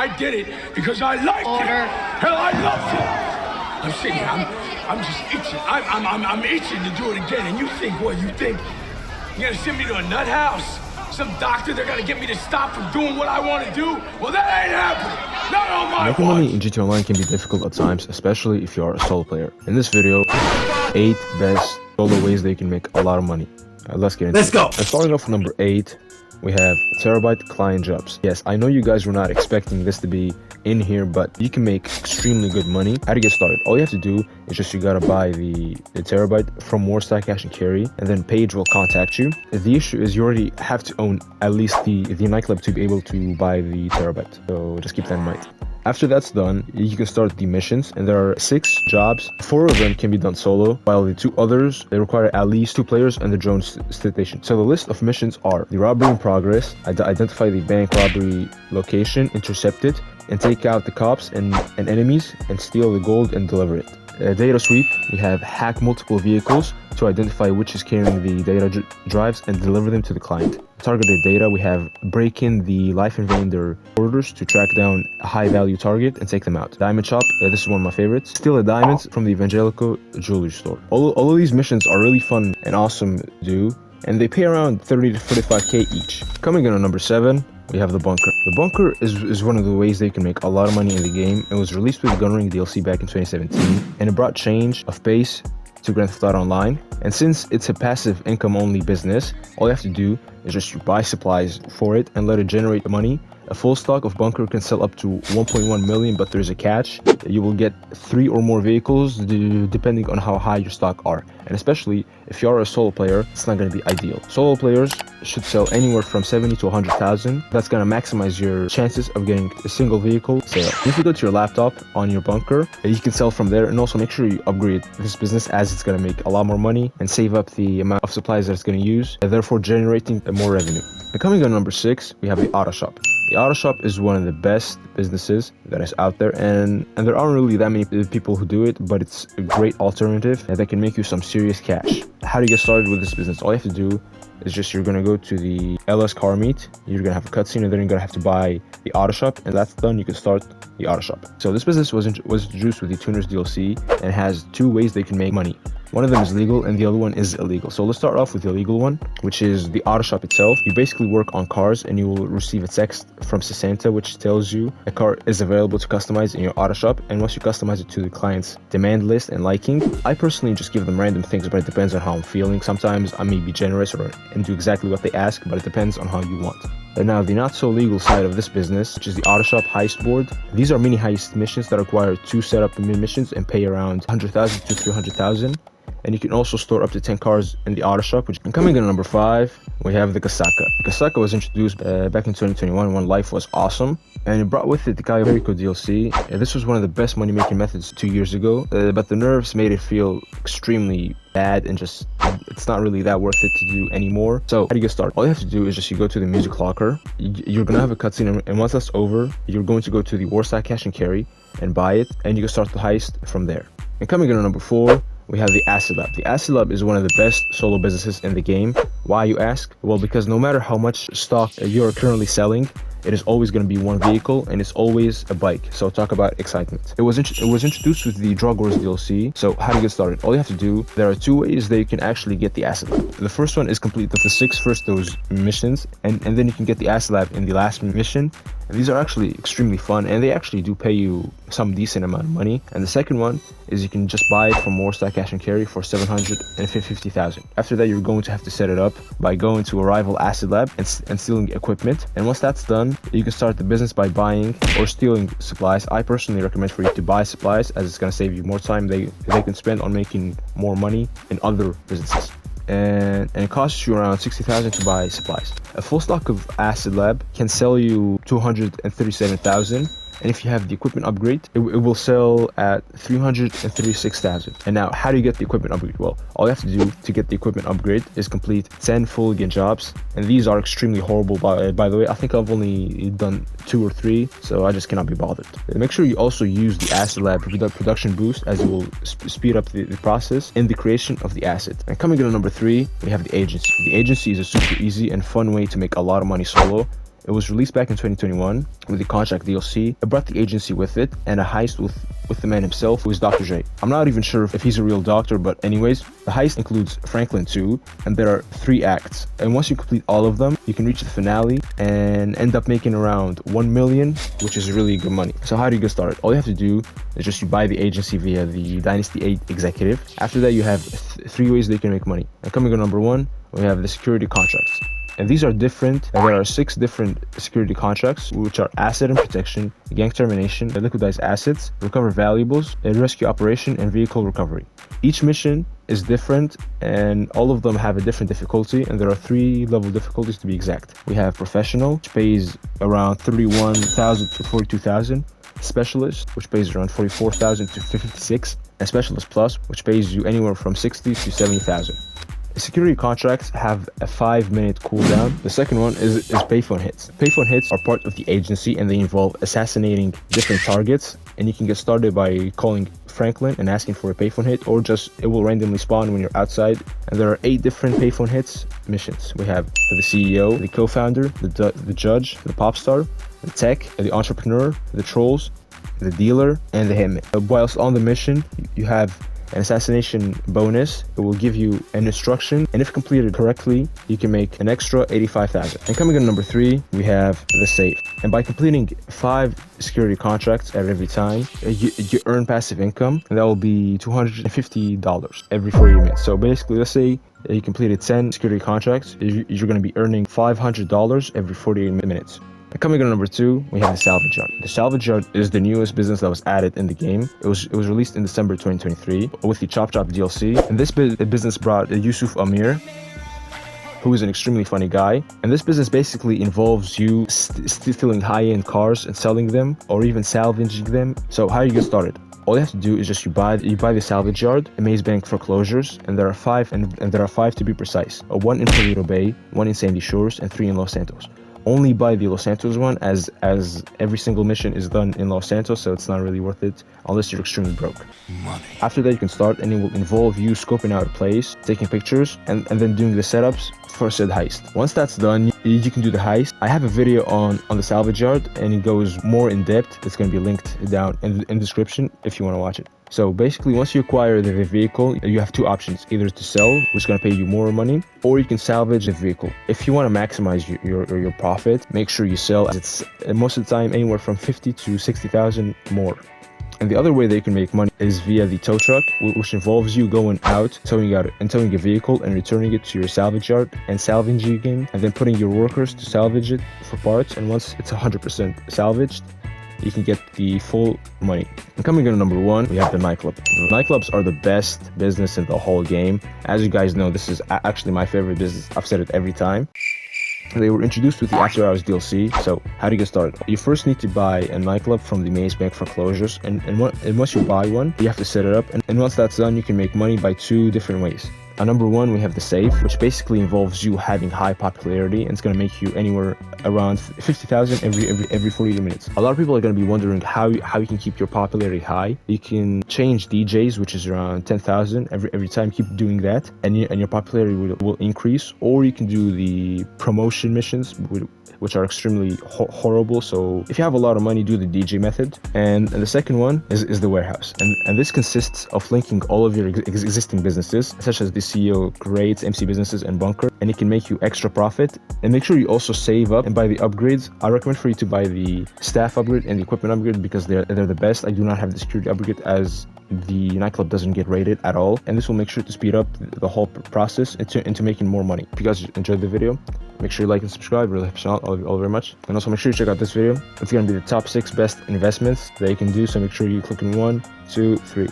I did it because I liked it. Hell, I loved it. I'm sitting here, I'm just itching. I'm itching to do it again. And you think what? You think you're gonna send me to a nut house? Some doctor, they're gonna get me to stop from doing what I want to do? Well, that ain't happening. Not on my Making money in GTA Online can be difficult at times, especially if you are a solo player. In this video, 8 best solo ways that you can make a lot of money. Let's get into it. Let's go! And starting off with number 8, we have Terabyte client jobs. Yes, I know you guys were not expecting this to be in here, but you can make extremely good money. How to get started? All you have to do is just you gotta buy the Terabyte from Warstack Cash and Carry, and then Paige will contact you. The issue is you already have to own at least the Nightclub to be able to buy the Terabyte, so just keep that in mind. After that's done, you can start the missions, and there are 6 jobs. 4 of them can be done solo, while the 2 others, they require at least 2 players and the drone station. So the list of missions are the robbery in progress, identify the bank robbery location, intercept it, and take out the cops and enemies, and steal the gold and deliver it. Data sweep, we have hack multiple vehicles to identify which is carrying the data drives and deliver them to the client. Targeted data, we have break in the life invader orders to track down a high value target and take them out. Diamond shop, this is one of my favorites. Steal the diamonds from the Evangelical jewelry store. All of these missions are really fun and awesome to do, and they pay around 30 to 45k each. Coming in on number 7, we have the bunker. The bunker is one of the ways they can make a lot of money in the game. It was released with the Gunring DLC back in 2017, and it brought change of pace to Grand Theft Auto Online. And since it's a passive income only business, all you have to do is just buy supplies for it and let it generate the money. A full stock of bunker can sell up to 1.1 million, but there's a catch. You will get 3 or more vehicles depending on how high your stock are. And especially if you are a solo player, it's not going to be ideal. Solo players should sell anywhere from 70 to 100,000. That's going to maximize your chances of getting a single vehicle sale. If you go to your laptop on your bunker, you can sell from there, and also make sure you upgrade this business, as it's going to make a lot more money and save up the amount of supplies that it's going to use, and therefore generating more revenue. And coming on number 6, we have the Autoshop. The Autoshop is one of the best businesses that is out there, and there aren't really that many people who do it, but it's a great alternative that can make you some serious cash. How do you get started with this business? All you have to do is just you're going to go to the LS car meet, you're going to have a cutscene, and then you're going to have to buy the Autoshop, and that's done, you can start the Autoshop. So this business was introduced with the Tuners DLC, and it has 2 ways they can make money. One of them is legal and the other one is illegal. So let's start off with the illegal one, which is the Autoshop itself. You basically work on cars and you will receive a text from Sesenta which tells you a car is available to customize in your Autoshop, and once you customize it to the client's demand list and liking, I personally just give them random things, but it depends on how I'm feeling. Sometimes I may be generous and do exactly what they ask, but it depends on how you want. And now the not so legal side of this business, which is the Autoshop heist board. These are mini heist missions that require 2 setup missions and pay around 100,000 to 300,000. And you can also store up to 10 cars in the Autoshop. And coming in at number 5, we have the Gaka. Gaka was introduced back in 2021 when life was awesome, and it brought with it the Cayo Perico DLC. This was one of the best money making methods 2 years ago, but the nerfs made it feel extremely bad, and just it's not really that worth it to do anymore. So how do you get started? All you have to do is just you go to the music locker, you're gonna have a cutscene, and once that's over, you're going to go to the Warstack Cash and Carry and buy it, and you can start the heist from there. And coming in at number 4, we have the Acid Lab. The Acid Lab is one of the best solo businesses in the game. Why, you ask? Well, because no matter how much stock you are currently selling, it is always going to be one vehicle, and it's always a bike. So talk about excitement. It was introduced with the Drug Wars DLC. So how to get started? All you have to do, there are 2 ways that you can actually get the Acid Lab. The first one is complete the 6 first those missions, and then you can get the Acid Lab in the last mission. And these are actually extremely fun, and they actually do pay you some decent amount of money. And the second one is you can just buy it from Warstack Cash and Carry for 750,000. After that, you're going to have to set it up by going to a rival Acid Lab and stealing equipment. And once that's done, you can start the business by buying or stealing supplies. I personally recommend for you to buy supplies, as it's going to save you more time they can spend on making more money in other businesses. And it costs you around 60,000 to buy supplies. A full stock of Acid Lab can sell you 237,000, and if you have the equipment upgrade, it will sell at 336,000. And now, how do you get the equipment upgrade? Well, all you have to do to get the equipment upgrade is complete 10 full again jobs, and these are extremely horrible, by the way. I think I've only done 2 or 3, so I just cannot be bothered. Make sure you also use the Acid Lab production boost, as it will speed up the process in the creation of the acid. And coming in at number 3, we have the agency. The agency is a super easy and fun way to make a lot of money solo. It was released back in 2021 with the contract DLC. It brought the agency with it and a heist with the man himself, who is Dr. J. I'm not even sure if he's a real doctor, but anyways, the heist includes Franklin too, and there are 3 acts. And once you complete all of them, you can reach the finale and end up making around 1 million, which is really good money. So how do you get started? All you have to do is just you buy the agency via the Dynasty 8 executive. After that, you have 3 ways they can make money. And coming on number 1, we have the security contracts. And these are different. There are 6 different security contracts, which are asset and protection, gang termination, liquidize assets, recover valuables, rescue operation, and vehicle recovery. Each mission is different, and all of them have a different difficulty, and there are 3 level difficulties to be exact. We have professional, which pays around 31,000 to 42,000. Specialist, which pays around 44,000 to 56, and Specialist Plus, which pays you anywhere from 60 to 70,000. Security contracts have a 5-minute cooldown. The second one is Payphone Hits. Payphone Hits are part of the agency, and they involve assassinating different targets, and you can get started by calling Franklin and asking for a payphone hit, or just it will randomly spawn when you're outside. And there are 8 different payphone hits missions. We have the CEO, the co-founder, the judge, the pop star, the tech, the entrepreneur, the trolls, the dealer, and the hitman. Whilst on the mission, you have an assassination bonus. It will give you an instruction, and if completed correctly, you can make an extra 85,000. And coming in number 3, we have the safe. And by completing 5 security contracts at every time, you earn passive income, and that will be $250 every 40 minutes. So basically, let's say you completed 10 security contracts, you're going to be earning $500 every 48 minutes. Coming in number 2, we have the Salvage Yard. The Salvage Yard is the newest business that was added in the game. It was released in December 2023 with the Chop Chop DLC. And this business brought Yusuf Amir, who is an extremely funny guy. And this business basically involves you stealing high-end cars and selling them, or even salvaging them. So how do you get started? All you have to do is just you buy the Salvage Yard, a Maze Bank foreclosures, and there are 5 to be precise. 1 in Toledo Bay, 1 in Sandy Shores, and 3 in Los Santos. Only buy the Los Santos one, as every single mission is done in Los Santos, so it's not really worth it unless you're extremely broke. Money. After that, you can start, and it will involve you scoping out a place, taking pictures, and then doing the setups for said heist. Once that's done, you can do the heist. I have a video on the Salvage Yard, and it goes more in depth. It's going to be linked down in the description if you want to watch it. So basically, once you acquire the vehicle, you have 2 options: either to sell, which is going to pay you more money, or you can salvage the vehicle. If you want to maximize your profit, make sure you sell, as it's most of the time anywhere from 50 to 60,000 more. And the other way that you can make money is via the tow truck, which involves you going out, towing a vehicle and returning it to your salvage yard and salvaging, and then putting your workers to salvage it for parts. And once it's 100% salvaged, you can get the full money. And coming in at number 1, we have the Nightclub. Nightclubs are the best business in the whole game. As you guys know, this is actually my favorite business. I've said it every time. They were introduced with the After Hours DLC. So how do you get started? You first need to buy a nightclub from the Maze Bank foreclosures, and once you buy one, you have to set it up, and once that's done, you can make money by 2 different ways. At number 1, we have the safe, which basically involves you having high popularity, and it's going to make you anywhere around 50,000 every 40 minutes. A lot of people are going to be wondering how you can keep your popularity high. You can change DJs, which is around 10,000 every time. Keep doing that, and your popularity will increase. Or you can do the promotion missions, which are extremely horrible. So if you have a lot of money, do the DJ method. And the second one is the warehouse, and this consists of linking all of your existing businesses, such as the CEO Creates, MC Businesses, and Bunker, and it can make you extra profit. And make sure you also save up and buy the upgrades. I recommend for you to buy the staff upgrade and the equipment upgrade, because they're the best. I do not have the security upgrade, as the Nightclub doesn't get rated at all, and this will make sure to speed up the whole process into making more money. If you guys enjoyed the video, make sure you like and subscribe. Really helps out all very much. And also make sure you check out this video. It's going to be the top 6 best investments that you can do, so make sure you click on 1, 2, 3.